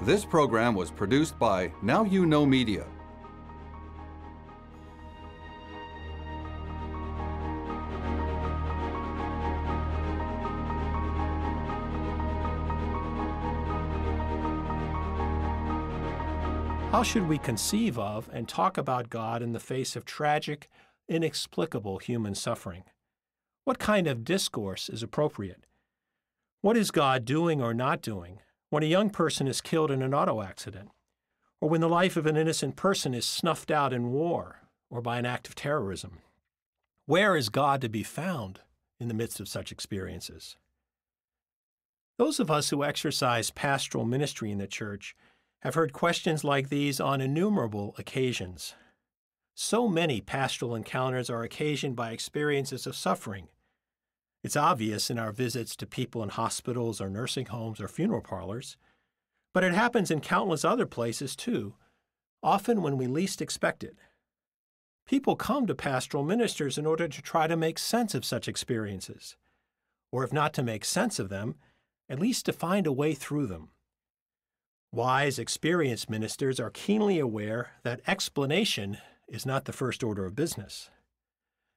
This program was produced by Now You Know Media. How should we conceive of and talk about God in the face of tragic, inexplicable human suffering? What kind of discourse is appropriate? What is God doing or not doing when a young person is killed in an auto accident, or when the life of an innocent person is snuffed out in war or by an act of terrorism? Where is God to be found in the midst of such experiences? Those of us who exercise pastoral ministry in the church have heard questions like these on innumerable occasions. So many pastoral encounters are occasioned by experiences of suffering. It's obvious in our visits to people in hospitals or nursing homes or funeral parlors, but it happens in countless other places too, often when we least expect it. People come to pastoral ministers in order to try to make sense of such experiences, or if not to make sense of them, at least to find a way through them. Wise, experienced ministers are keenly aware that explanation is not the first order of business.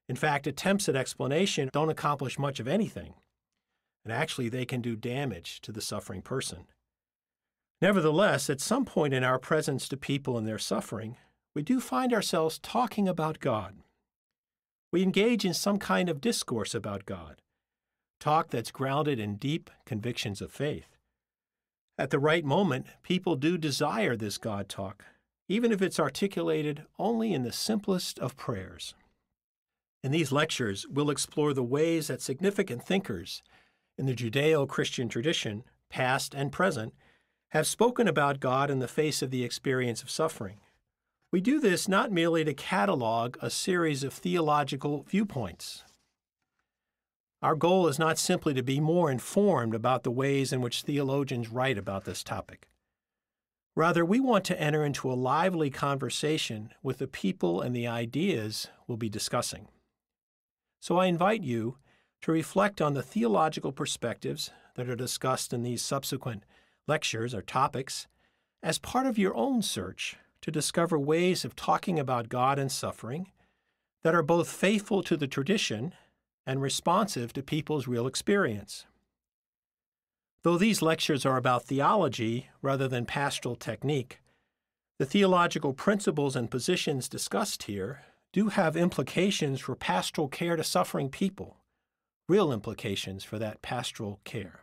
In fact, attempts at explanation don't accomplish much of anything, and actually they can do damage to the suffering person. Nevertheless, at some point in our presence to people in their suffering, we do find ourselves talking about God. We engage in some kind of discourse about God, talk that's grounded in deep convictions of faith. At the right moment, people do desire this God talk, even if it's articulated only in the simplest of prayers. In these lectures, we'll explore the ways that significant thinkers in the Judeo-Christian tradition, past and present, have spoken about God in the face of the experience of suffering. We do this not merely to catalog a series of theological viewpoints. Our goal is not simply to be more informed about the ways in which theologians write about this topic. Rather, we want to enter into a lively conversation with the people and the ideas we'll be discussing. So I invite you to reflect on the theological perspectives that are discussed in these subsequent lectures or topics as part of your own search to discover ways of talking about God and suffering that are both faithful to the tradition and responsive to people's real experience. Though these lectures are about theology rather than pastoral technique, the theological principles and positions discussed here do have implications for pastoral care to suffering people, real implications for that pastoral care.